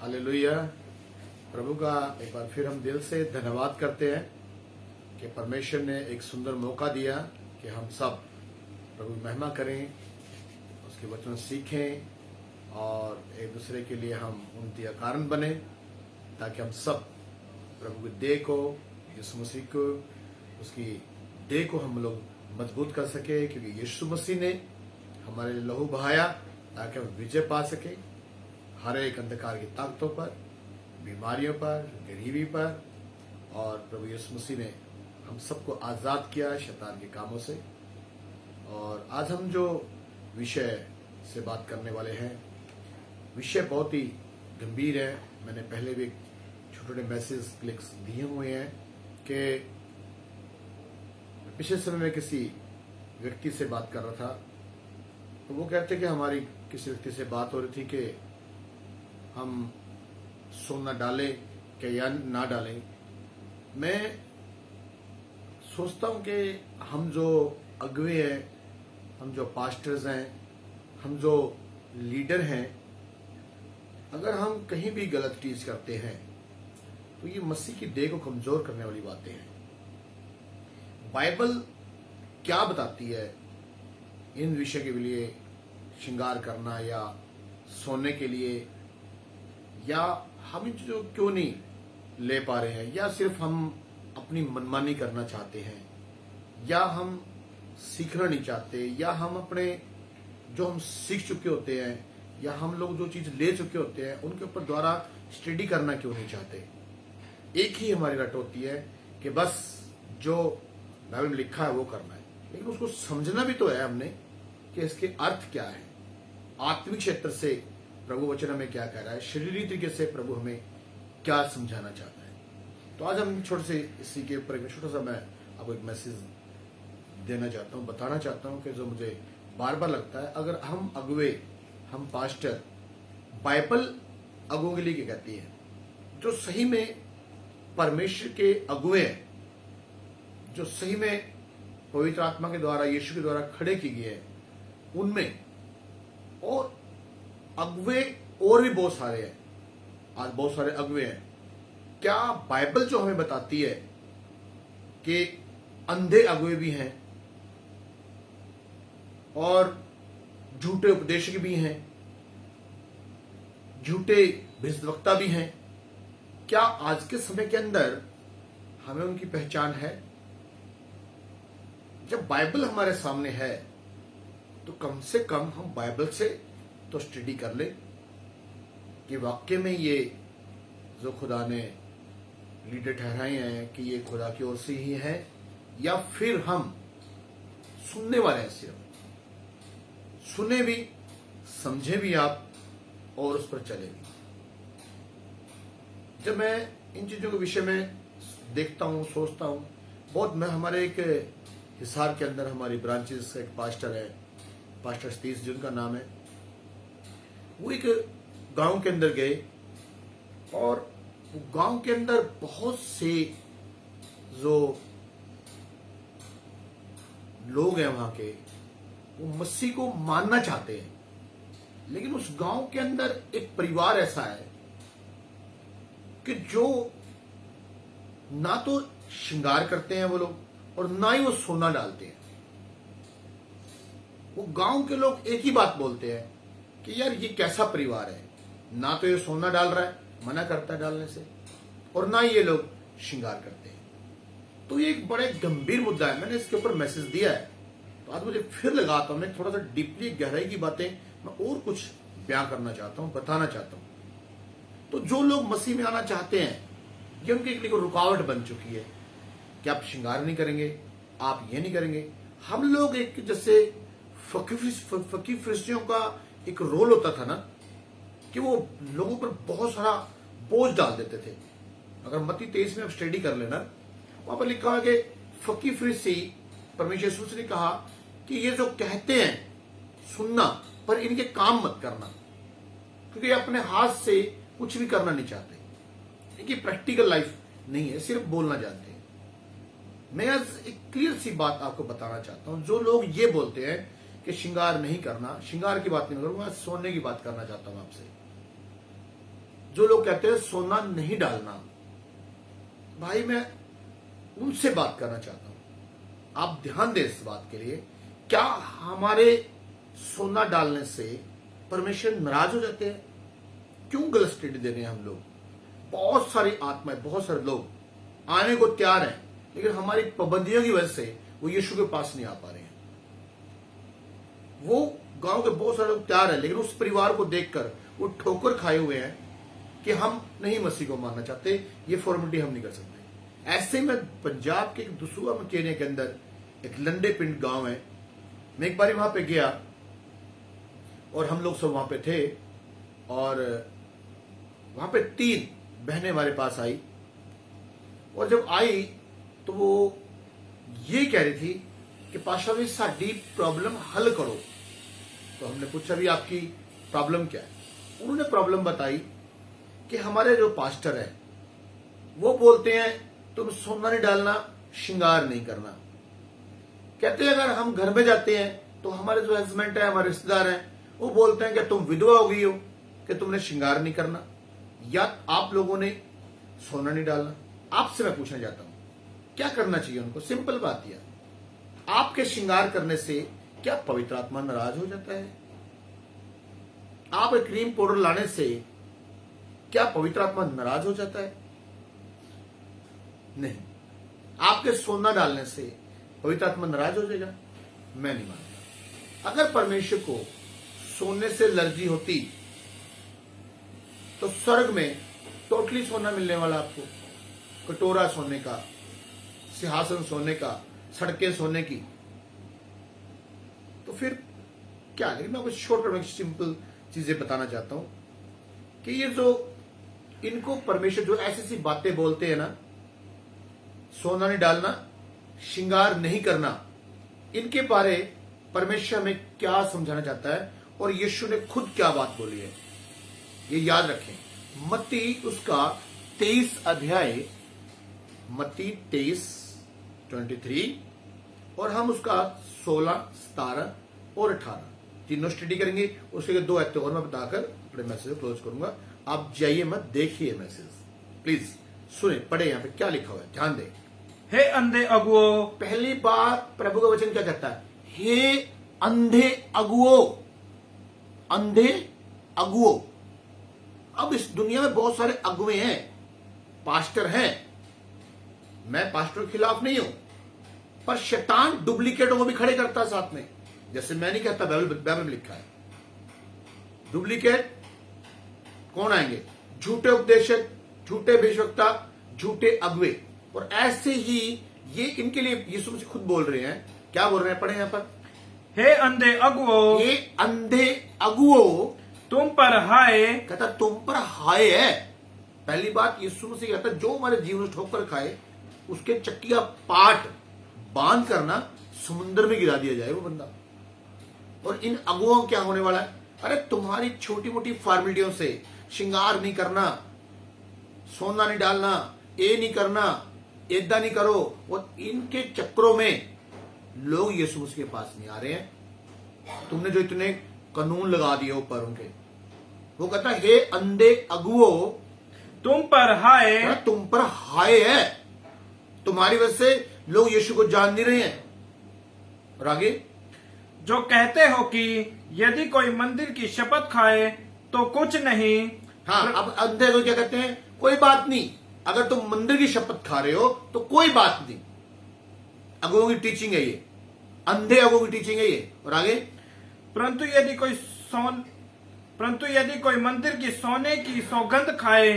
Hallelujah. प्रभु का एक बार फिर हम दिल से धन्यवाद करते हैं कि परमेश्वर ने एक सुंदर मौका दिया कि हम सब प्रभु की महिमा करें, उसके वचन सीखें और एक दूसरे के लिए हम उन्नति का कारण बने, ताकि हम सब प्रभु की देह को, यीशु मसीह को, उसकी देह को हम लोग मजबूत कर सके, क्योंकि यीशु मसीह ने हमारे लिए लहू बहाया ताकि हम विजय पा सके हर एक अंधकार की ताकतों पर, बीमारियों पर, गरीबी पर। और प्रभु यीशु मसीह ने हम सबको आज़ाद किया शैतान के कामों से। और आज हम जो विषय से बात करने वाले हैं, विषय बहुत ही गंभीर है। मैंने पहले भी छोटे छोटे मैसेज क्लिक्स दिए हुए हैं कि पिछले समय में किसी व्यक्ति से बात कर रहा था, तो वो कहते कि हमारी किसी व्यक्ति से बात हो रही थी कि हम सोना डालें क्या या ना डालें। मैं सोचता हूं कि हम जो अगुवे हैं, हम जो पास्टर्स हैं, हम जो लीडर हैं, अगर हम कहीं भी गलत चीज करते हैं तो ये मसीह की देह को कमजोर करने वाली बातें हैं। बाइबल क्या बताती है इन विषय के लिए, श्रृंगार करना या सोने के लिए, या हम इन चीजों को क्यों नहीं ले पा रहे हैं, या सिर्फ हम अपनी मनमानी करना चाहते हैं, या हम सीखना नहीं चाहते, या हम अपने जो हम सीख चुके होते हैं या हम लोग जो चीज ले चुके होते हैं उनके ऊपर द्वारा स्टडी करना क्यों नहीं चाहते। एक ही हमारी रट होती है कि बस जो बाइबल में लिखा है वो करना है, लेकिन उसको समझना भी तो है हमने कि इसके अर्थ क्या है, आत्मिक क्षेत्र से प्रभु वचन हमें क्या कह रहा है, शरीरी तरीके से प्रभु हमें क्या समझाना चाहता है। तो आज हम छोटे से इसी के ऊपर एक छोटा सा मैं आपको एक मैसेज देना चाहता हूँ, बताना चाहता हूँ कि जो मुझे बार बार लगता है, अगर हम अगुवे, हम पास्टर, बाइबल अगुओं के लिए क्या कहती है, जो सही में परमेश्वर के अगुवे हैं, जो सही में पवित्र आत्मा के द्वारा, यीशु के द्वारा खड़े किए गए हैं, उनमें और अगुवे और भी बहुत सारे हैं। आज बहुत सारे अगुवे हैं। क्या बाइबल जो हमें बताती है कि अंधे अगुवे भी हैं और झूठे उपदेशक भी हैं, झूठे भविष्यवक्ता भी हैं, क्या आज के समय के अंदर हमें उनकी पहचान है? जब बाइबल हमारे सामने है तो कम से कम हम बाइबल से तो स्टडी कर ले कि वाकई में ये जो खुदा ने लीडर ठहराए हैं कि ये खुदा की ओर से ही है, या फिर हम सुनने वाले हैं, सिर्फ सुने भी, समझे भी आप और उस पर चले भी। जब मैं इन चीजों के विषय में देखता हूँ, सोचता हूँ, बहुत मैं हमारे एक हिसार के अंदर हमारी ब्रांचेस का एक पास्टर है, पास्टर सतीश जिनका नाम है, वो एक गांव के अंदर गए और गांव के अंदर बहुत से जो लोग हैं वहां के, वो मसीह को मानना चाहते हैं, लेकिन उस गांव के अंदर एक परिवार ऐसा है कि जो ना तो श्रृंगार करते हैं वो लोग और ना ही वो सोना डालते हैं। वो गांव के लोग एक ही बात बोलते हैं कि यार ये कैसा परिवार है, ना तो ये सोना डाल रहा है, मना करता है डालने से, और ना ही ये लोग श्रृंगार करते हैं। तो ये एक बड़े गंभीर मुद्दा है। मैंने इसके ऊपर मैसेज दिया है, तो आज मुझे फिर लगाता हूं, मैं थोड़ा सा डीपली गहराई की बातें मैं और कुछ बयां करना चाहता हूं, बताना चाहता हूं। तो जो लोग मसीह में आना चाहते हैं, ये उनके लिए रुकावट बन चुकी है कि आप श्रृंगार नहीं करेंगे, आप ये नहीं करेंगे। हम लोग एक जैसे फकीर फरिश्तियों का एक रोल होता था ना, कि वो लोगों पर बहुत सारा बोझ डाल देते थे। अगर मत्ती 23 में आप स्टडी कर लेना, वहां पर लिखा है कि फकीर फरिश्ती, परमेश्वर यीशु ने कहा कि ये जो कहते हैं सुनना, पर इनके काम मत करना, क्योंकि अपने हाथ से कुछ भी करना नहीं चाहते। इनकी प्रैक्टिकल लाइफ नहीं है, सिर्फ बोलना जानते हैं। मैं आज एक क्लियर सी बात आपको बताना चाहता हूं। जो लोग ये बोलते हैं कि श्रृंगार नहीं करना, श्रृंगार की बात नहीं करूंगा, सोने की बात करना चाहता हूं आपसे। जो लोग कहते हैं सोना नहीं डालना, भाई मैं उनसे बात करना चाहता हूं। आप ध्यान दें इस बात के लिए, क्या हमारे सोना डालने से परमेश्वर नाराज हो जाते हैं? क्यों गलत स्टडी दे रहे हैं हम लोग? बहुत सारी आत्माएं, बहुत सारे लोग आने को तैयार हैं, लेकिन हमारी पाबंदियों की वजह से वो यीशु के पास नहीं आ पा रहे हैं। वो गांव के बहुत सारे लोग तैयार हैं, लेकिन उस परिवार को देखकर वो ठोकर खाए हुए हैं कि हम नहीं मसीह को मानना चाहते, ये फॉर्मेलिटी हम नहीं कर सकते। ऐसे में पंजाब के दसूहा मकेनिया के अंदर एक लंडे पिंड गांव है। मैं एक बार वहां पे गया और हम लोग सब वहां पे थे, और वहां पे 3 बहनें हमारे पास आई, और जब आई तो वो ये कह रही थी कि पाशा जी साडी प्रॉब्लम हल करो। तो हमने पूछा भी आपकी प्रॉब्लम क्या है? उन्होंने प्रॉब्लम बताई कि हमारे जो पास्टर है वो बोलते हैं तुम सोना नहीं डालना, श्रृंगार नहीं करना। कहते हैं अगर हम घर में जाते हैं तो हमारे जो हस्बैंड है, हमारे रिश्तेदार हैं, वो बोलते हैं कि तुम विधवा हो गई हो कि तुमने श्रृंगार नहीं करना, या आप लोगों ने सोना नहीं डालना। आपसे मैं पूछना चाहता हूं क्या करना चाहिए उनको? सिंपल बात यह, आपके श्रृंगार करने से क्या पवित्र आत्मा नाराज हो जाता है? आप एक क्रीम पाउडर लाने से क्या पवित्र आत्मा नाराज हो जाता है? नहीं। आपके सोना डालने से पवित्र आत्मा नाराज हो जाएगा? मैं नहीं मानता। अगर परमेश्वर को सोने से एलर्जी होती तो स्वर्ग में टोटली सोना मिलने वाला आपको, कटोरा सोने का, सिंहासन सोने का, सड़कें सोने की, तो फिर क्या? लेकिन मैं कुछ शॉर्ट में सिंपल चीजें बताना चाहता हूं कि ये जो इनको परमेश्वर जो ऐसी ऐसी बातें बोलते हैं ना, सोना नहीं डालना, श्रृंगार नहीं करना, इनके बारे परमेश्वर में क्या समझाना चाहता है और यीशु ने खुद क्या बात बोली है, ये याद रखें। मत्ती उसका 23 अध्याय, मत्ती 23 और हम उसका 16, 17 और 18 तीनों स्टडी करेंगे। उसके 2 आयतें और मैं बताकर अपने मैसेज को क्लोज करूंगा। आप जाइए मत, देखिए मैसेज, प्लीज सुने, पढ़े यहाँ पे क्या लिखा हुआ है, ध्यान दें। हे अंधे अगुओ, पहली बात प्रभु का वचन क्या कहता है? हे अंधे अगुओ, अंधे अगुओ। अब इस दुनिया में बहुत सारे अगुए हैं, पास्टर हैं, मैं पास्टर के खिलाफ नहीं हूं, पर शैतान डुप्लीकेटों को भी खड़े करता है साथ में। जैसे मैं नहीं कहता, बाइबल में लिखा है डुप्लीकेट कौन आएंगे? झूठे उपदेशक, झूठे भविष्यवक्ता, झूठे अगुए। और ऐसे ही ये इनके लिए यीशु मसीह खुद बोल रहे हैं, क्या बोल रहे हैं? पढ़े यहां पर, हे अंधे अगुओ, हे अंधे अगुओ, तुम पर हाय। कहता तुम पर हाय है। पहली बात यीशु मसीह कहता जो हमारे जीवन में ठोकर खाए उसके चक्किया पाट बांध करना समुद्र में गिरा दिया जाए वो बंदा। और इन अगुओं क्या होने वाला है? अरे तुम्हारी छोटी मोटी फॉर्मेलिटियों से, श्रृंगार नहीं करना, सोना नहीं डालना, ये नहीं करना, ऐदा नहीं करो, और इनके चक्रों में लोग यीशु मसीह के पास नहीं आ रहे हैं। तुमने जो इतने कानून लगा दिए ऊपर उनके, वो कहता हे अंधे अगुओ, तुम पर हाय। तुम पर हाय है, तुम्हारी वजह से लोग यीशु को जान नहीं रहे हैं। और आगे, जो कहते हो कि यदि कोई मंदिर की शपथ खाए तो कुछ नहीं। हाँ, अब अंधे को क्या कहते हैं? कोई बात नहीं, अगर तुम मंदिर की शपथ खा रहे हो तो कोई बात नहीं। अगुओं की टीचिंग है ये, अंधे अगुओं की टीचिंग है ये। और आगे, परंतु यदि कोई मंदिर की सोने की सौगंध खाए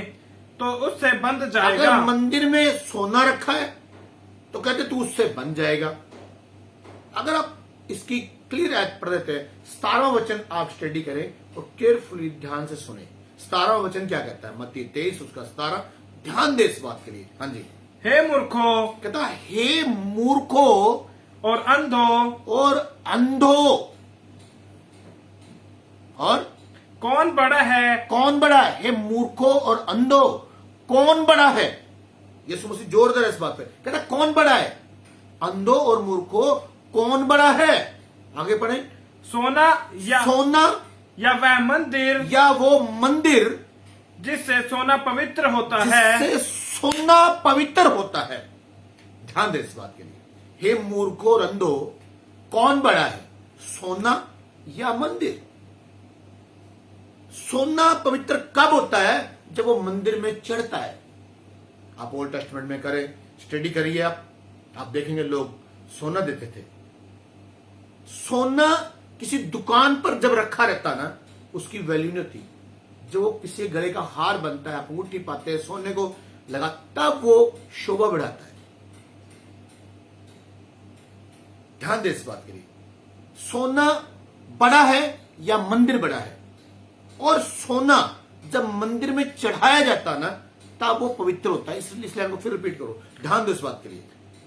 तो उससे बंध जाएगा। अगर मंदिर में सोना रखा है तो कहते तू उससे बन जाएगा। अगर आप इसकी क्लियर ऐड पढ़ देते हैं, 17वां वचन आप स्टडी करें और केयरफुली ध्यान से सुने। 17वां वचन क्या कहता है? मत्ती 23 उसका 17, ध्यान दे इस बात के लिए। हाँ जी, हे मूर्खो, कहता हे मूर्खो और अंधो, और कौन बड़ा है? कौन बड़ा है? हे मूर्खो और अंधो, कौन बड़ा है? यीशु मसीह जोर दे रहा है इस बात पे, कहता कौन बड़ा है? अंधो और मूर्खो, कौन बड़ा है? आगे पढ़े, सोना या सोना या वह मंदिर या वो मंदिर जिससे सोना पवित्र होता है। जिससे सोना पवित्र होता है। ध्यान दे इस बात के लिए। हे मूर्खो और अंधो, कौन बड़ा है, सोना या मंदिर? सोना पवित्र कब होता है? जब वो मंदिर में चढ़ता है। आप ओल्ड टेस्टमेंट में करें, स्टडी करिए, आप देखेंगे लोग सोना देते थे। सोना किसी दुकान पर जब रखा रहता ना, उसकी वैल्यू नहीं होती। जब वो किसी गले का हार बनता है, आप अंगूठी पाते हैं, सोने को लगा, तब वो शोभा बढ़ाता है। ध्यान दे इस बात के लिए। सोना बड़ा है या मंदिर बड़ा है? और सोना जब मंदिर में चढ़ाया जाता ना, तब वो पवित्र होता है। इसलिए आपको फिर रिपीट करो, ध्यान दो इस बात के लिए।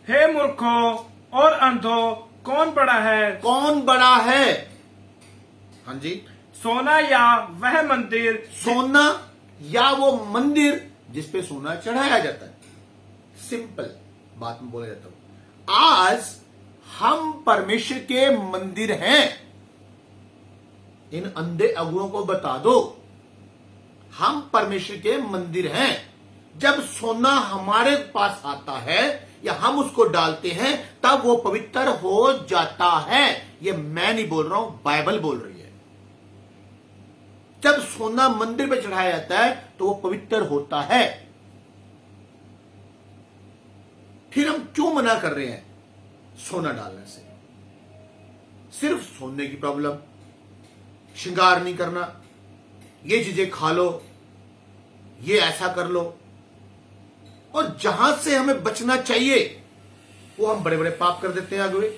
हे मूर्खों और अंधो, कौन बड़ा है? कौन बड़ा है? हाँ जी, सोना या वह मंदिर? सोना या वो मंदिर जिस पे सोना चढ़ाया जाता है। सिंपल बात में बोला जाता हूं, आज हम परमेश्वर के मंदिर हैं। इन अंधे अगुओं को बता दो, हम परमेश्वर के मंदिर हैं। जब सोना हमारे पास आता है या हम उसको डालते हैं, तब वो पवित्र हो जाता है। ये मैं नहीं बोल रहा हूं, बाइबल बोल रही है। जब सोना मंदिर में चढ़ाया जाता है तो वो पवित्र होता है। फिर हम क्यों मना कर रहे हैं सोना डालने से? सिर्फ सोने की प्रॉब्लम, श्रृंगार नहीं करना, ये चीजें खा लो, ये ऐसा कर लो, और जहां से हमें बचना चाहिए वो हम बड़े बड़े पाप कर देते हैं, आगे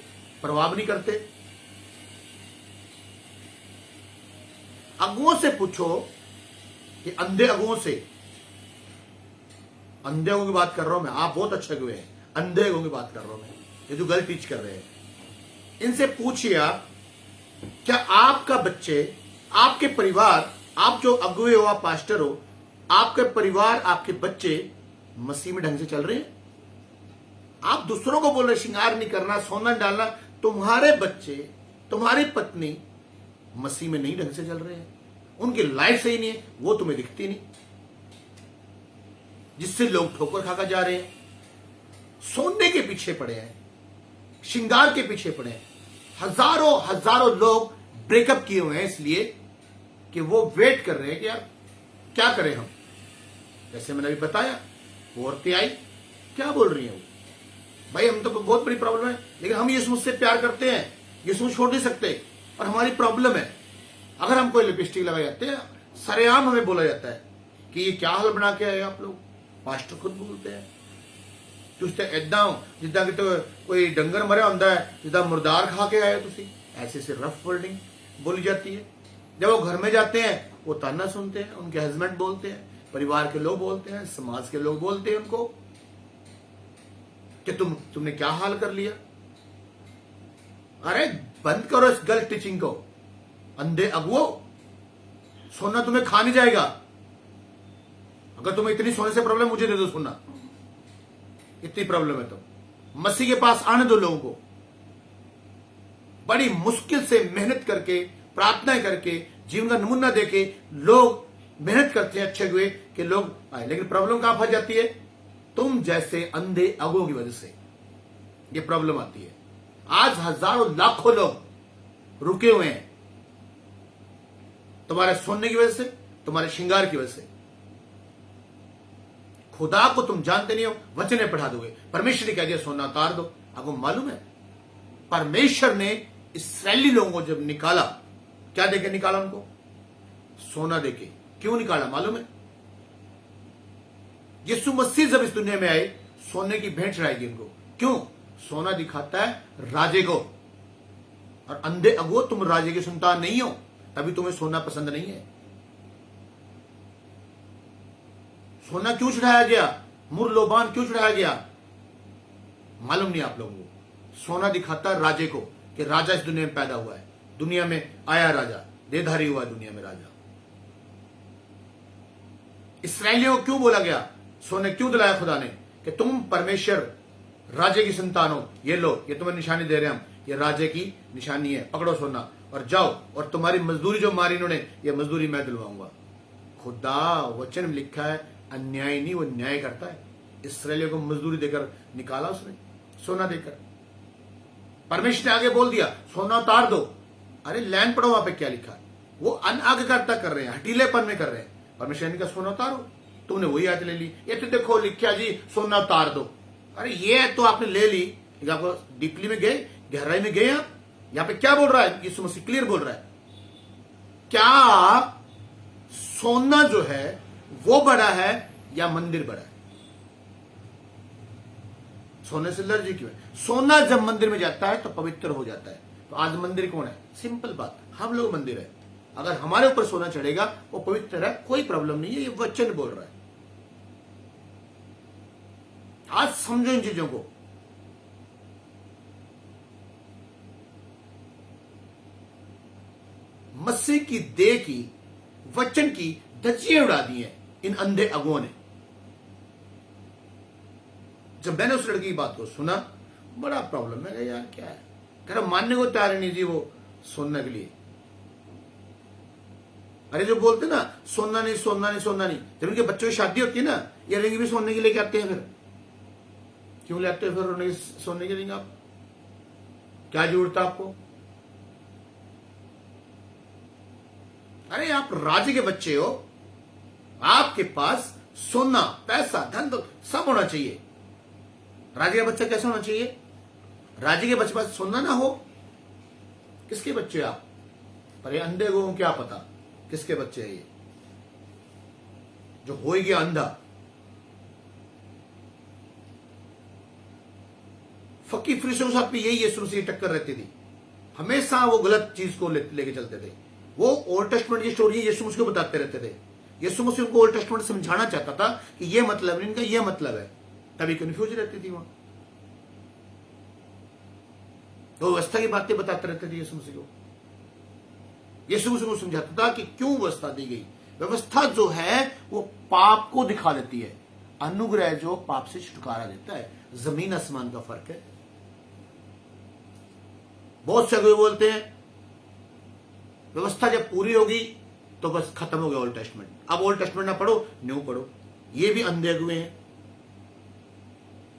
परवाह नहीं करते। अगुओं से पूछो कि अंधे अगुओं से, अंधे अगुओं की बात कर रहा हूं मैं, आप बहुत अच्छे अगुए हैं, अंधे अगुओं की बात कर रहा हूं मैं, ये जो गलत टीच कर रहे हैं, इनसे पूछिए आप, क्या आपका बच्चे, आपके परिवार, आप जो अगुए हो, आप पास्टर हो, आपके परिवार, आपके बच्चे मसीह में ढंग से चल रहे हैं? आप दूसरों को बोल रहे श्रृंगार नहीं करना, सोना डालना, तुम्हारे बच्चे, तुम्हारी पत्नी मसीह में नहीं ढंग से चल रहे हैं, उनकी लाइफ सही नहीं है, वो तुम्हें दिखती नहीं, जिससे लोग ठोकर खाकर जा रहे हैं, सोने के पीछे पड़े हैं, श्रृंगार के पीछे पड़े हैं। हजारों हजारों लोग ब्रेकअप किए हुए हैं इसलिए कि वो वेट कर रहे हैं कि यार क्या करें हम। जैसे मैंने अभी बताया, वो औरतें आई, क्या बोल रही हैं वो, भाई हम तो बहुत बड़ी प्रॉब्लम है, लेकिन हम यीशु मुझसे प्यार करते हैं, यीशु छोड़ नहीं सकते, और हमारी प्रॉब्लम है। अगर हम कोई लिपस्टिक लगा जाते हैं, सरेआम हमें बोला जाता है कि ये क्या हाल बना के आए आप लोग। पास्टर खुद बोलते हैं, तुझते ऐदा जिदा कि तो कोई डंगर मरिया होंदा है, जिदा मुर्दार खा के आए तुसी, ऐसे से रफ वर्डिंग बोली जाती है। जब वो घर में जाते हैं, वो ताना सुनते हैं, उनके हस्बैंड बोलते हैं, परिवार के लोग बोलते हैं, समाज के लोग बोलते हैं उनको कि तुमने क्या हाल कर लिया। अरे बंद करो इस गलत टीचिंग को, अंधे अगुओ। सोना तुम्हें खा नहीं जाएगा। अगर तुम्हें इतनी सोने से प्रॉब्लम, मुझे दे दो सोना, इतनी प्रॉब्लम है तो मसीह के पास आने दो लोगों को। बड़ी मुश्किल से मेहनत करके, प्रार्थना करके, जीवन का नमूना देके लोग मेहनत करते हैं अच्छे हुए कि लोग आए, लेकिन प्रॉब्लम कहां फंस जाती है? तुम जैसे अंधे अगुओं की वजह से ये प्रॉब्लम आती है। आज हजारों लाखों लोग रुके हुए हैं तुम्हारे सोने की वजह से, तुम्हारे श्रृंगार की वजह से। खुदा को तुम जानते नहीं हो, वचने पढ़ा दोगे, परमेश्वर ने कह दिया सोना उतार दो। आपको मालूम है परमेश्वर ने इस्राएली लोगों को जब निकाला, क्या देके निकाला? उनको सोना देके। क्यों निकाला मालूम है? यीशु मसीह जब इस दुनिया में आए, सोने की भेंट चढ़ाएगी उनको। क्यों? सोना दिखाता है राजे को, और अंधे अगुओ तुम राजे की संतान नहीं हो, तभी तुम्हें सोना पसंद नहीं है। सोना क्यों चढ़ाया गया? मुरलोबान क्यों चढ़ाया गया? मालूम नहीं आप लोगों को। सोना दिखाता है राजे को कि राजा इस दुनिया में पैदा हुआ है, दुनिया में आया राजा, देहधारी हुआ दुनिया में राजा। इस्राएलियों को क्यों बोला गया? सोने क्यों दिलाया खुदा ने कि तुम परमेश्वर राजे की संतान हो, ये लो, ये तुम्हें निशानी दे रहे हैं हम, ये राजे की निशानी है, पकड़ो सोना और जाओ, और तुम्हारी मजदूरी जो मारी इन्होंने, ये मजदूरी मैं दिलवाऊंगा। खुदा वचन में लिखा है अन्याय नहीं, वो न्याय करता है। इसराइलियों को मजदूरी देकर निकाला उसने, सोना देकर। परमेश्वर ने आगे बोल दिया सोना उतार दो। अरे लैंड पढ़ो वहां पे क्या लिखा है। वो अनाज्ञाकारिता कर रहे हैं, हटीलेपन में कर रहे हैं। परमेश्वर ने कहा सोना उतारो, तुमने वही याद ले ली। ये तो देखो लिखा जी सोना उतार दो। अरे ये तो आपने ले ली, आपको डीपली में गए, गहराई में गए आप। यहां पे क्या बोल रहा है, यीशु मसीह क्लियर बोल रहा है, क्या सोना जो है वो बड़ा है या मंदिर बड़ा है? सोने से एलर्जी क्यों है? सोना जब मंदिर में जाता है तो पवित्र हो जाता है। तो आज मंदिर कौन है? सिंपल बात, हम लोग मंदिर है। अगर हमारे ऊपर सोना चढ़ेगा वो पवित्र है, कोई प्रॉब्लम नहीं है। ये वचन बोल रहा है। आज समझो इन चीजों को। मसीह की देह की, वचन की धज्जियां उड़ा दी हैं इन अंधे अगुओं ने। जब मैंने उस लड़की की बात को सुना, बड़ा प्रॉब्लम है यार, क्या है, कह रहा मानने को तैयार नहीं जी वो सोना के लिए। अरे जो बोलते ना सोना नहीं सोना नहीं सोना नहीं, जब उनके बच्चों की शादी होती है ना, ये रिंग भी सोने के लेके आते हैं। फिर क्यों ले आते हैं फिर सोने के रिंग? आप क्या जरूरत है आपको? अरे आप राज्य के बच्चे हो, आपके पास सोना पैसा धन तो सब होना चाहिए। राज्य का बच्चा कैसा होना चाहिए? राज्य के बच्चे पास सोना ना हो? किसके बच्चे आप? पर ये अंधे को क्या पता किसके बच्चे हैं ये, जो हो गया अंधा। फकीर फरीसियों के साथ भी यही यीशु मसीह की टक्कर रहती थी। हमेशा वो गलत चीज को लेके चलते थे। वो ओल्ड टेस्टमेंट की स्टोरी यीशु मसीह को बताते रहते थे। यीशु मसीह उनको ओल्ड टेस्टमेंट समझाना चाहता था कि ये मतलब नहीं, इनका ये मतलब है। तभी कंफ्यूज रहती थी वहां। तो व्यवस्था की बातें बताते रहते थे यीशु मसीह को। यीशु मसीह को समझाता था कि क्यों व्यवस्था दी गई। व्यवस्था जो है वो पाप को दिखा देती है, अनुग्रह जो पाप से छुटकारा देता है। जमीन आसमान का फर्क है। बहुत से लोग बोलते हैं व्यवस्था जब पूरी होगी तो बस खत्म हो गया ओल्ड टेस्टमेंट, अब ओल्ड टेस्टमेंट ना पढ़ो न्यू पढ़ो। ये भी अंधे हुए हैं।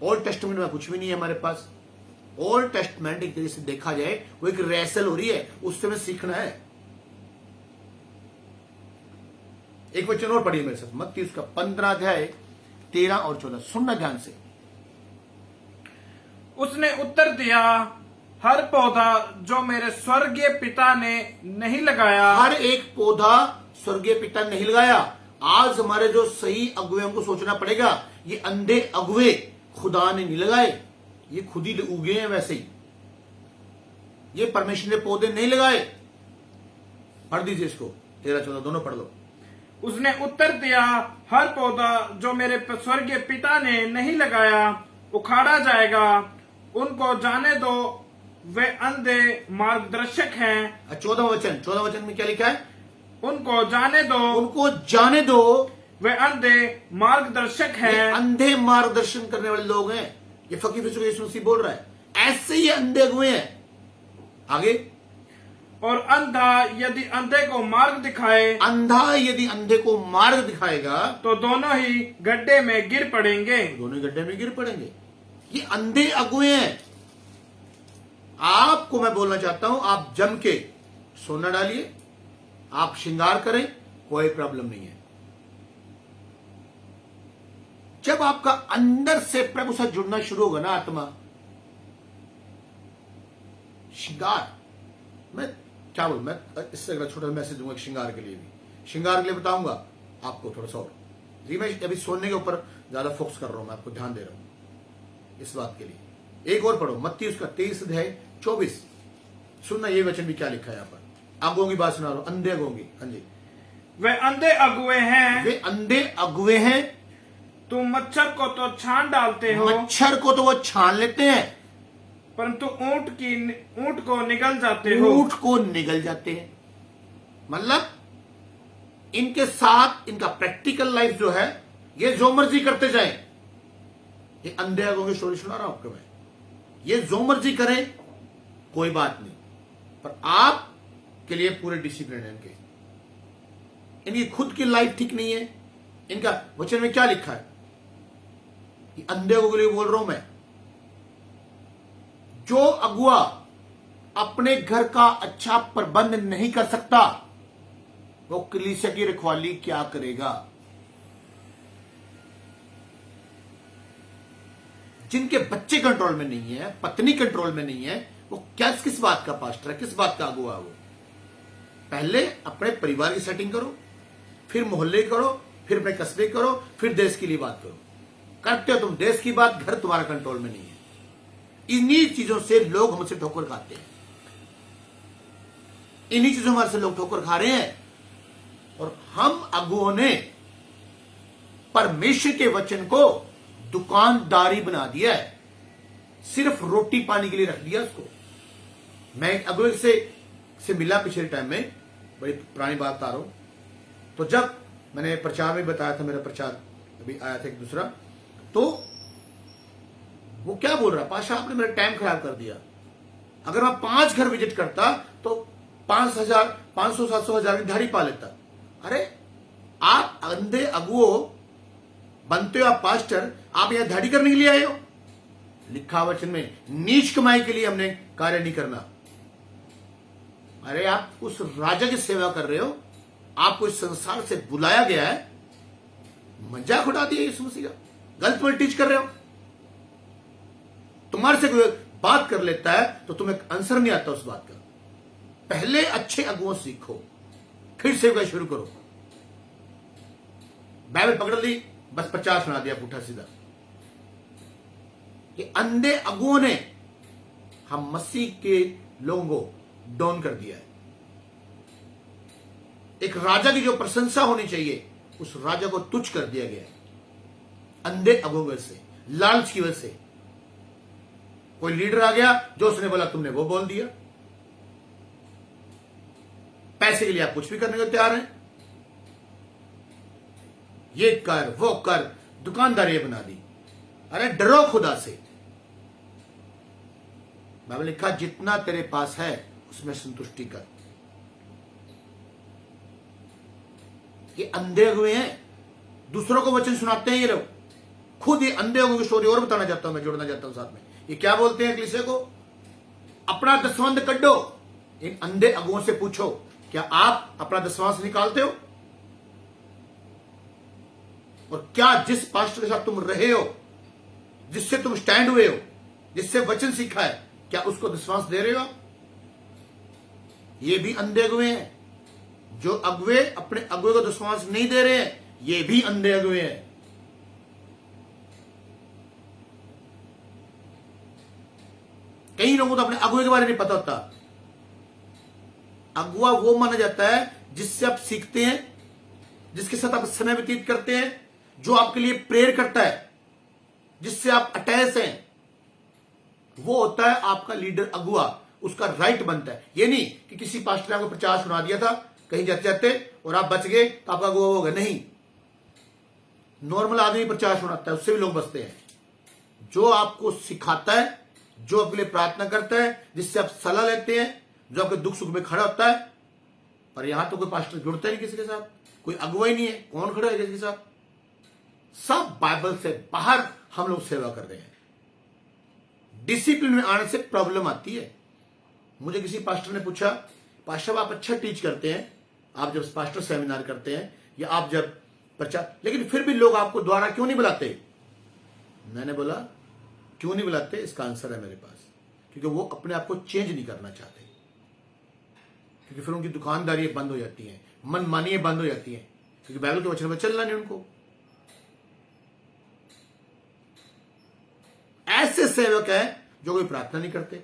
ओल्ड टेस्टमेंट में कुछ भी नहीं है हमारे पास। ओल्ड टेस्टमेंट एक तरीके से देखा जाए वो एक रेसल हो रही है, उससे में सीखना है। एक वचन और पढ़िए मेरे साथ, मत्ती उसका 15 अध्याय 13 और 14। सुनना ध्यान से। उसने उत्तर दिया, हर पौधा जो मेरे स्वर्गीय पिता ने नहीं लगाया। हर एक पौधा स्वर्गीय पिता ने नहीं लगाया। आज हमारे जो सही अगुवें को सोचना पड़ेगा, ये अंधे अगुवे खुदा ने नहीं लगाए, ये खुद ही उगे हैं। वैसे ही ये परमेश्वर ने पौधे नहीं लगाए। पढ़ दीजिए इसको, 13-14 दोनों पढ़ लो। उसने उत्तर दिया, हर पौधा जो मेरे स्वर्गीय पिता ने नहीं लगाया उखाड़ा जाएगा। उनको जाने दो, वे अंधे मार्गदर्शक हैं। 14 वचन में क्या लिखा है? उनको जाने दो, उनको जाने दो, वे अंधे मार्गदर्शक ये हैं। अंधे मार्गदर्शन करने वाले लोग हैं। ये फकीर यीशु मसीह बोल रहा है, ऐसे ही अंधे हुए हैं। आगे, और अंधा यदि अंधे को मार्ग दिखाए, अंधा यदि अंधे को मार्ग दिखाएगा तो दोनों ही गड्ढे में गिर पड़ेंगे। दोनों गड्ढे में गिर पड़ेंगे। ये अंधे अगुए हैं। आपको मैं बोलना चाहता हूं, आप जम के सोना डालिए, आप श्रृंगार करें, कोई प्रॉब्लम नहीं है। जब आपका अंदर से प्रभु से जुड़ना शुरू होगा ना आत्मा, श्रृंगार, मैं क्या बोलूं, मैं इससे अगला छोटा मैसेज दूंगा श्रृंगार के लिए भी। श्रृंगार के लिए बताऊंगा आपको थोड़ा सा और। जी मैं अभी सोने के ऊपर ज्यादा फोकस कर रहा हूं, मैं आपको ध्यान दे रहा हूं इस बात के लिए। एक और पढ़ो, मत्ती उसका 23 अध्याय 24। सुनना ये वचन भी क्या लिखा है यहाँ पर। अगुओं की बात सुना रहा हूं, अंधे अगुओं की। हाँ जी, वे अंधे अगुए हैं। वे अंधे अगुए हैं। तुम मच्छर को तो छान डालते हो, मच्छर को तो वो छान लेते हैं, परंतु ऊंट को निगल जाते हो। ऊंट को निगल जाते हैं। मतलब इनके साथ इनका प्रैक्टिकल लाइफ जो है, ये जो मर्जी करते जाएं। ये अंधे अगुओं की स्टोरी सुना रहा हूं आपको मैं। ये जो मर्जी करें कोई बात नहीं, पर आप के लिए पूरे डिसिप्लिन है इनके। इनकी खुद की लाइफ ठीक नहीं है। इनका वचन में क्या लिखा है, ये अंधे के लिए बोल रहा हूं मैं। जो अगुआ अपने घर का अच्छा प्रबंध नहीं कर सकता, वो कलीसिया की रखवाली क्या करेगा। जिनके बच्चे कंट्रोल में नहीं है, पत्नी कंट्रोल में नहीं है, वो क्या किस बात का पास्टर है, किस बात का अगुआ है वो। पहले अपने परिवार की सेटिंग करो, फिर मोहल्ले करो, फिर अपने कस्बे करो, फिर देश के लिए बात करो। करते हो तुम देश की बात, घर तुम्हारा कंट्रोल में नहीं है। इन्हीं चीजों से लोग हमसे ठोकर खाते हैं, इन्हीं चीजों हमारे से लोग ठोकर खा रहे हैं। और हम अगुओं ने परमेश्वर के वचन को दुकानदारी बना दिया है, सिर्फ रोटी पानी के लिए रख दिया उसको। मैं एक अगुए से मिला पिछले टाइम में, बड़ी पुरानी बात बता रहा हूं। तो जब मैंने प्रचार में बताया था, मेरा प्रचार अभी आया था एक दूसरा, तो वो क्या बोल रहा, पाशा आपने मेरा टाइम खराब कर दिया। अगर मैं 5 घर विजिट करता तो 5,000, 500, 700 हजार की दिहाड़ी पा लेता। अरे आप अंधे अगुओ बनते हो, आप पास्टर, आप यहां दिहाड़ी करने के लिए आए हो। लिखा वचन में नीच कमाई के लिए हमने कार्य नहीं करना। अरे आप उस राजा की सेवा कर रहे हो, आपको इस संसार से बुलाया गया है, मजाक उड़ा दिया यीशु मसीह का, गलत वर्ड टीच कर रहे हो। तुम्हारे से कोई बात कर लेता है तो तुम्हें आंसर नहीं आता उस बात का। पहले अच्छे अगुओं सीखो, फिर सेवा शुरू करो। बाइबल पकड़ ली, बस 50 सुना दिया पुठा सीधा। ये अंधे अगुओं ने हम मसीह के लोगों को डाउन कर दिया है। एक राजा की जो प्रशंसा होनी चाहिए, उस राजा को तुच्छ कर दिया गया है अंधे अगुओं की वजह से, लालच की वजह से। कोई लीडर आ गया, जो उसने बोला तुमने वो बोल दिया। पैसे के लिए आप कुछ भी करने को तैयार हैं, ये कर वो कर, दुकानदारी बना दी। अरे डरो खुदा से। बाइबल लिखा जितना तेरे पास है उसमें संतुष्टि कर। ये अंधे हुए हैं, दूसरों को वचन सुनाते हैं ये लोग, खुद ये अंधे हुए की स्टोरी और बताना चाहता हूं मैं, जोड़ना चाहता हूं साथ में। ये क्या बोलते हैं कलीसिया को, अपना दसवंध कड्डो। इन अंधे अगुओं से पूछो, क्या आप अपना दसवांश निकालते हो? और क्या जिस पास्टर के साथ तुम रहे हो, जिससे तुम स्टैंड हुए हो, जिससे वचन सीखा है, क्या उसको दसवांश दे रहे हो? ये भी अंधे अगुए हैं। जो अगुए अपने अगुए को दसवांश नहीं दे रहे हैं, ये भी अंधे अगुए हैं। कई लोगों को तो अपने अगुए के बारे में नहीं पता होता। अगुआ वो माना जाता है जिससे आप सीखते हैं, जिसके साथ आप समय व्यतीत करते हैं, जो आपके लिए प्रेयर करता है, जिससे आप अटैच हैं, वो होता है आपका लीडर अगुआ। उसका राइट बनता है। ये नहीं कि किसी पास्टर ने आपको प्रचार सुना दिया था कहीं जाते जाते और आप बच गए तो आपका अगुआ होगा। नहीं, नॉर्मल आदमी प्रचार सुनाता है, उससे भी लोग बचते हैं। जो आपको सिखाता है, जो आपके लिए प्रार्थना करता है, जिससे आप सलाह लेते हैं, जो आपके दुख सुख में खड़ा होता है। पर यहां तो कोई पास्टर जुड़ता नहीं किसी के साथ, कोई अगुवा ही नहीं है, कौन खड़ा है किसी के साथ? सब बाइबल से बाहर हम लोग सेवा कर रहे हैं। डिसिप्लिन में आने से प्रॉब्लम आती है। मुझे किसी पास्टर ने पूछा, पास्टर आप अच्छा टीच करते हैं, आप जब पास्टर सेमिनार करते हैं या आप जब प्रचार, लेकिन फिर भी लोग आपको द्वारा क्यों नहीं बुलाते? मैंने बोला क्यों नहीं बुलाते, इसका आंसर है मेरे पास, क्योंकि वो अपने आप को चेंज नहीं करना चाहते। क्योंकि फिर उनकी दुकानदारी बंद हो जाती है, मनमानियां बंद हो जाती हैं, क्योंकि बाइबल के वचन में चलना नहीं उनको। ऐसे सेवक हैं जो कोई प्रार्थना नहीं करते,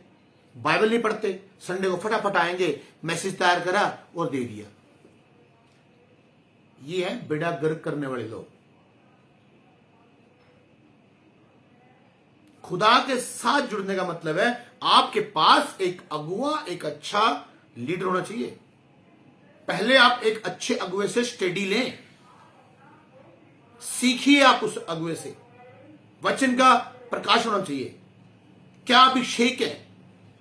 बाइबल नहीं पढ़ते, संडे को फटाफट आएंगे, मैसेज तैयार करा और दे दिया। ये है बेड़ा गर्क करने वाले लोग। खुदा के साथ जुड़ने का मतलब है आपके पास एक अगुआ, एक अच्छा लीडर होना चाहिए। पहले आप एक अच्छे अगुए से स्टडी लें, सीखिए आप उस अगुए से। वचन का प्रकाश होना चाहिए, क्या अभिषेक है,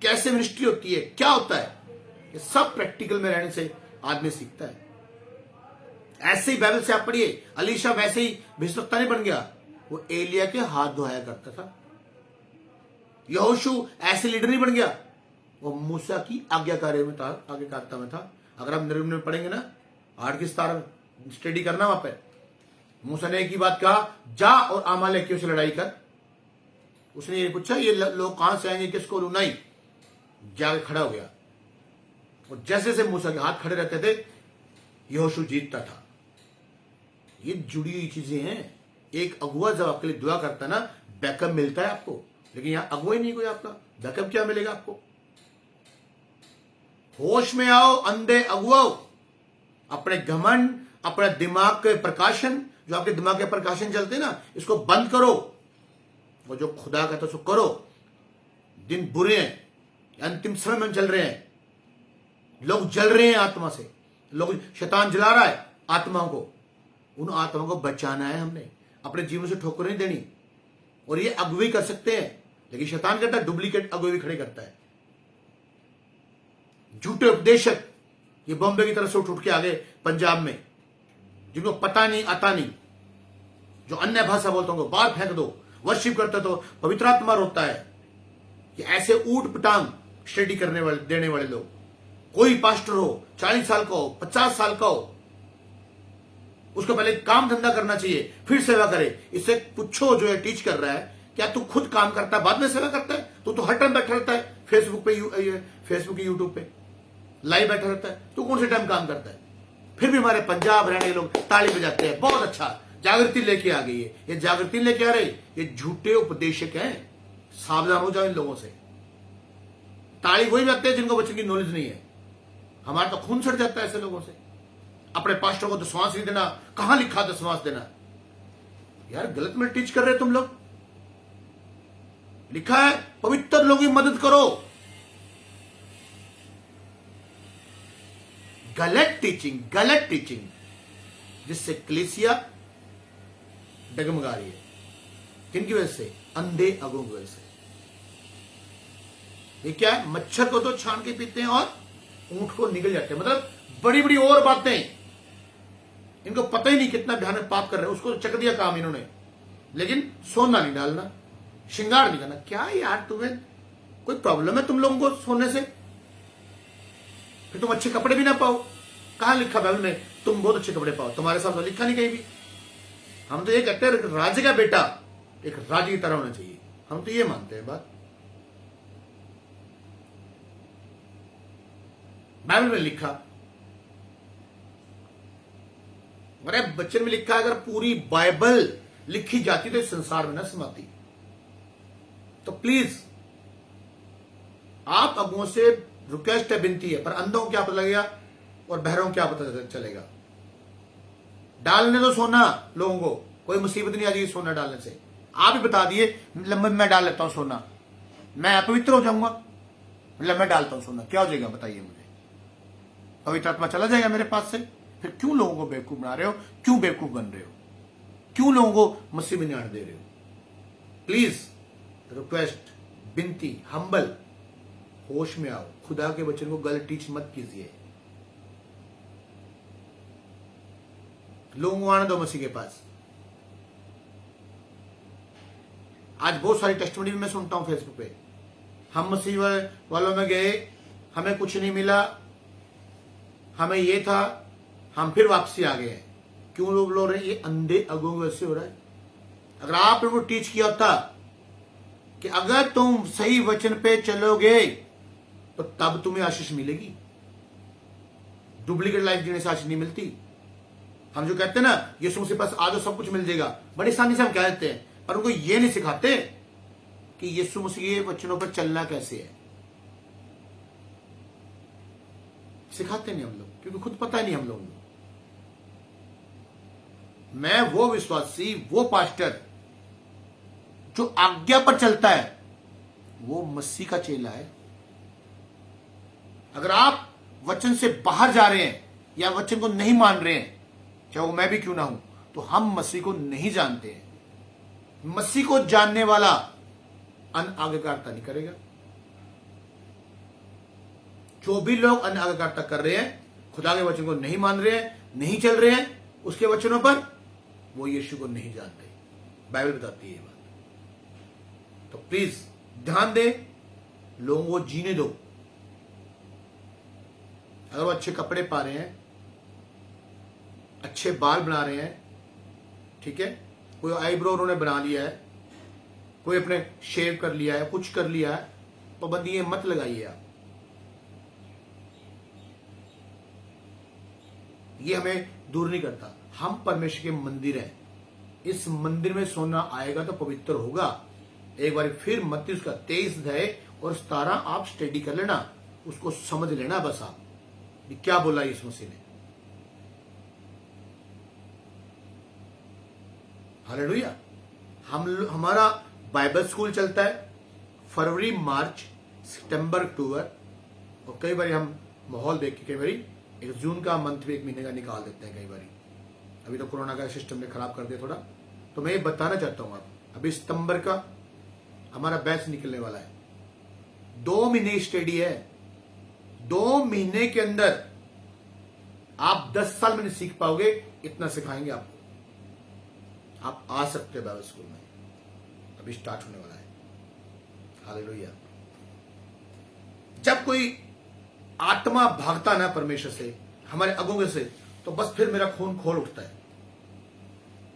कैसे मिनिस्ट्री होती है, क्या होता है, ये सब प्रैक्टिकल में रहने से आदमी सीखता है। ऐसे ही बाइबल से आप पढ़िए, अलीशा वैसे ही भविष्यवक्ता नहीं बन गया, वो एलिया के हाथ धोया करता था। यहोशू ऐसे लीडर नहीं बन गया, वो मूसा की आज्ञाकारी में था, आज्ञाकारिता में था। अगर आप निर्गमन में पढ़ेंगे ना 8 की 17 स्टडी करना वहां पे, मूसा ने एक ही बात कहा, जा और अमालेकियों से लड़ाई कर। उसने ये पूछा ये लोग कहां से आएंगे, किसको लू? नहीं, जाके खड़ा हो गया, और जैसे जैसे मूसा के हाथ खड़े रहते थे यहोशू जीतता था। ये जुड़ी हुई चीजें हैं। एक अगुआ जब आपके लिए दुआ करता है ना, बैकअप मिलता है आपको, लेकिन यहां अगुआ ही नहीं कोई आपका, बैकअप क्या मिलेगा आपको? होश में आओ अंधे अगुआओ, अपने घमंड, अपने दिमाग के प्रकाशन, जो आपके दिमाग के प्रकाशन चलते हैं ना, इसको बंद करो, वो जो खुदा कहता है उसको करो। दिन बुरे हैं, अंतिम समय में चल रहे हैं, लोग जल रहे हैं आत्मा से, लोग, शैतान जला रहा है आत्माओं को, उन आत्माओं को बचाना है हमने, अपने जीवन से ठोकर नहीं देनी। और ये अगुवी कर सकते हैं, लेकिन शैतान कहता है डुप्लीकेट अगुवी खड़े करता है। झूठे उपदेशक ये बॉम्बे की तरफ से उठ के आ गए पंजाब में, जिनको पता नहीं आता नहीं, जो अन्य भाषा बोलते होंगे बाहर फेंक दो, वर्शिप करते तो पवित्र आत्मा रोता है कि ऐसे ऊट पटांग स्टडी करने वाले देने वाले लोग, कोई पास्टर हो 40 साल का हो 50 साल का हो, उसको पहले काम धंधा करना चाहिए फिर सेवा करे। इससे पूछो जो है टीच कर रहा है, क्या तू खुद काम करता है बाद में सेवा करता है? तू तो हर टाइम बैठा रहता है फेसबुक पे, फेसबुक यूट्यूब पे लाइव बैठा रहता है, तू कौन से टाइम काम करता है? फिर भी हमारे पंजाब रहने के लोग ताली बजाते हैं, बहुत अच्छा जागृति लेके आ गई है। ये जागृति लेके आ रही, ये झूठे उपदेशक हैं, सावधान हो जाओ इन लोगों से। ताली वही बजाते हैं जिनको बच्चों की नॉलेज नहीं है। हमारा तो खून सड़ जाता है ऐसे लोगों से। अपने पास्टर को दशमांश नहीं देना, कहां लिखा दशमांश देना? यार गलत में टीच कर रहे तुम लोग। लिखा है पवित्र लोगों की मदद करो। गलत टीचिंग जिससे कलीसिया डगमगा रही है। किनकी वजह से? अंधे अगुओं की वजह से। ये क्या है? मच्छर को तो छान के पीते हैं और ऊंट को निगल जाते हैं। मतलब बड़ी बड़ी और बातें, इनको पता ही नहीं कितना भयानक पाप कर रहे हैं, उसको चक दिया काम इन्होंने। लेकिन सोना नहीं डालना, श्रृंगार नहीं करना। क्या यार, तुम्हें कोई प्रॉब्लम है तुम लोगों को सोने से? फिर तुम अच्छे कपड़े भी ना पाओ। कहां लिखा बाइबल में तुम बहुत अच्छे कपड़े पाओ? तुम्हारे साथ तो लिखा नहीं कहीं भी। हम तो ये कहते हैं राजे का बेटा एक राजे की तरह होना चाहिए, हम तो ये मानते हैं बात। बाइबल में लिखा, अरे बच्चन में लिखा, अगर पूरी बाइबल लिखी जाती तो इस संसार में न समाती। तो प्लीज आप अगुओं से रिक्वेस्ट है, विनती है, पर अंधों को क्या पता लगेगा और बहरों को क्या पता चलेगा? डालने दो सोना लोगों को, कोई मुसीबत नहीं आ जाएगी सोना डालने से। आप ही बता दिए लंबे मैं डाल लेता हूं सोना, मैं अपवित्र हो जाऊंगा। मतलब मैं डालता हूं सोना, क्या हो जाएगा बताइए मुझे? पवित्र आत्मा चला जाएगा मेरे पास से। फिर क्यों लोगों को बेवकूफ बना रहे हो? क्यों बेवकूफ बन रहे हो? क्यों लोगों को मसीह में नहीं आने दे रहे हो? प्लीज रिक्वेस्ट, विनती, हम्बल, होश में आओ। खुदा के वचन को गलत टीच मत कीजिए। लोगों को आने दो मसीह के पास। आज बहुत सारी टेस्टिमनी भी मैं सुनता हूं फेसबुक पे, हम मसीह वालों में गए, हमें कुछ नहीं मिला, हमें ये था, हम फिर वापसी आ गए हैं। क्यों लोग बोल रहे हैं? ये अंधे अगुओं की वजह से हो रहा है। अगर आपने वो टीच किया होता कि अगर तुम सही वचन पे चलोगे तो तब तुम्हें आशीष मिलेगी, डुप्लीकेट लाइफ जीने से आशीष नहीं मिलती। हम जो कहते हैं ना यीशु मसीह पास आ जाओ सब कुछ मिल जाएगा, बड़ी आसानी से हम कह देते हैं, पर उनको ये नहीं सिखाते कि यीशु मसीह के वचनों पर चलना कैसे है। सिखाते नहीं हम लोग, क्योंकि खुद पता नहीं हम लोगों को। मैं वो विश्वासी, वो पास्टर जो आज्ञा पर चलता है, वो मसीह का चेला है। अगर आप वचन से बाहर जा रहे हैं या वचन को नहीं मान रहे हैं, चाहे वो मैं भी क्यों ना हूं, तो हम मसीह को नहीं जानते हैं। मसीह को जानने वाला अनाज्ञाकारिता नहीं करेगा। जो भी लोग अनाज्ञाकारिता कर रहे हैं, खुदा के वचन को नहीं मान रहे हैं, नहीं चल रहे हैं, उसके वचनों पर, वो यीशु को नहीं जानते। बाइबल बताती है ये बात। तो प्लीज ध्यान दे, लोगों को जीने दो। अगर वो अच्छे कपड़े पा रहे हैं, अच्छे बाल बना रहे हैं, ठीक है, कोई आईब्रो उन्होंने बना लिया है, कोई अपने शेव कर लिया है, कुछ कर लिया है, पाबंदियां मत लगाइए आप। ये हमें दूर नहीं करता। हम परमेश्वर के मंदिर हैं। इस मंदिर में सोना आएगा तो पवित्र होगा। एक बार फिर मत्ती उसका 23 अध्याय और 17 आप स्टडी कर लेना, उसको समझ लेना बस आप, ये क्या बोला यीशु मसीह ने। हालेलुया। हमारा बाइबल स्कूल चलता है फरवरी, मार्च, सितंबर, अक्टूबर, और कई बार हम माहौल देख के कई बार एक जून का मंथ भी 1 महीने का निकाल देते हैं कई बार। अभी तो कोरोना का सिस्टम ने खराब कर दिया थोड़ा। तो मैं ये बताना चाहता हूं आप, अभी सितंबर का हमारा बैच निकलने वाला है। 2 महीने स्टडी है। 2 महीने के अंदर आप 10 साल में नहीं सीख पाओगे, इतना सिखाएंगे आपको। आप आ सकते हो बाइबल स्कूल में, अभी स्टार्ट होने वाला है। हालेलुया। जब कोई आत्मा भागता ना परमेश्वर से, हमारे अगुओं से, तो बस फिर मेरा खून खोल उठता है।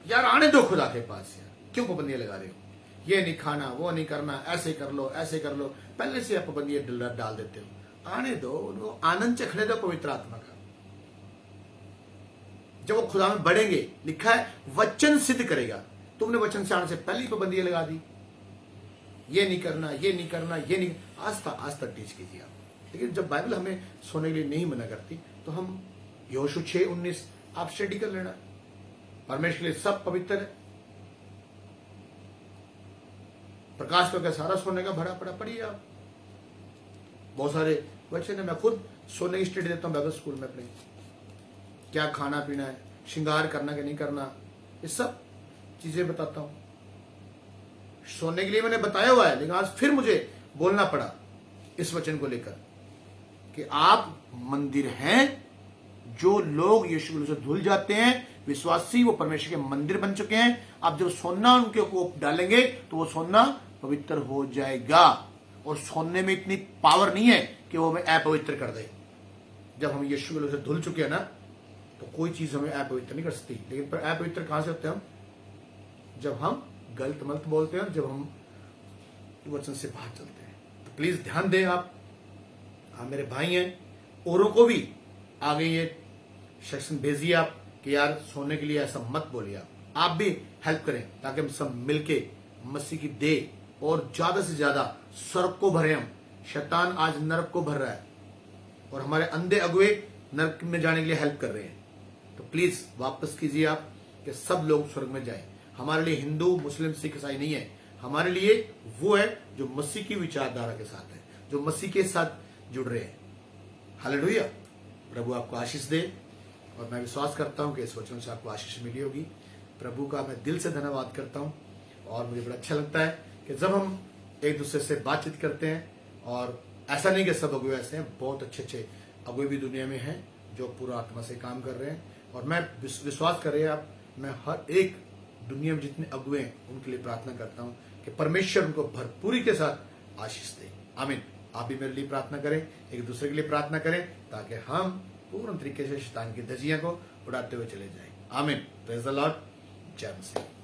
यार आने दो खुदा के पास, यार क्यों पाबंदियां लगा रहे हो? ये नहीं खाना, वो नहीं करना, ऐसे कर लो, ऐसे कर लो, पहले से आप पाबंदियां डाल देते हो। आने दो उनको, आनंद चखने दो पवित्र आत्मा का। जब वो खुदा में बढ़ेंगे, लिखा है वचन सिद्ध करेगा। तुमने वचन से आने से पहले ही पाबंदियां लगा दी, ये नहीं करना, ये नहीं करना, ये नहीं। आज तक टीच कीजिए आप। लेकिन जब बाइबल हमें सोने के लिए नहीं मना करती, तो हम यहोशू 6:19 आप स्टडी कर लेना। परमेश्वर के लिए सब पवित्र है। प्रकाश का सारा सोने का भरा पड़ा, पढ़िए आप। बहुत सारे वचन है, मैं खुद सोने की स्टडी देता हूं बाइबल स्कूल में अपने। क्या खाना पीना है, श्रृंगार करना कि नहीं करना, ये सब चीजें बताता हूं। सोने के लिए मैंने बताया हुआ है, लेकिन आज फिर मुझे बोलना पड़ा इस वचन को लेकर कि आप मंदिर हैं। जो लोग यीशु से धुल जाते हैं, विश्वासी, वो परमेश्वर के मंदिर बन चुके हैं। आप जब सोना उनके को डालेंगे तो वो सोना पवित्र हो जाएगा। और सोने में इतनी पावर नहीं है कि वो हमें अपवित्र कर दे। जब हम यीशु से धुल चुके हैं ना, तो कोई चीज हमें अपवित्र नहीं कर सकती। लेकिन पर अपवित्र कहां से होते हैं हम? जब हम गलत मलत बोलते हैं, जब हम वचन से बाहर चलते हैं। तो प्लीज ध्यान दें आप मेरे भाई हैं, औरों को भी आगे ये सेक्शन भेजिए आप कि यार सोने के लिए ऐसा मत बोलिए। आप भी हेल्प करें, ताकि हम सब मिलके मसीह की देह और ज्यादा से ज्यादा स्वर्ग को भरे। हम शैतान आज नरक को भर रहा है, और हमारे अंधे अगुए नरक में जाने के लिए हेल्प कर रहे हैं। तो प्लीज वापस कीजिए आप कि सब लोग स्वर्ग में जाएं। हमारे लिए हिंदू, मुस्लिम, सिख, ईसाई नहीं है। हमारे लिए वो है जो मसीह की विचारधारा के साथ है, जो मसीह के साथ जुड़ रहे हैं। हालेलुया। प्रभु आपको आशीष दे, और मैं विश्वास करता हूं कि इस वचन से आपको आशीष मिली होगी। प्रभु का मैं दिल से धन्यवाद करता हूं। और मुझे बड़ा अच्छा लगता है कि जब हम एक दूसरे से बातचीत करते हैं, और ऐसा नहीं कि सब अगुए ऐसे हैं, बहुत अच्छे अच्छे अगुए भी दुनिया में हैं जो पूरा आत्मा से काम कर रहे हैं। और मैं विश्वास कर रहे हैं आप, मैं हर एक दुनिया में जितने अगुए हैं उनके लिए प्रार्थना करता हूं कि परमेश्वर उनको भरपूरी के साथ आशीष दे। आमीन। आप भी मेरे लिए प्रार्थना करें, एक दूसरे के लिए प्रार्थना करें, ताकि हम पूर्ण तरीके से शैतान की धज्जियां को उड़ाते हुए चले जाएं। आमीन। Praise the Lord. जय मसीह।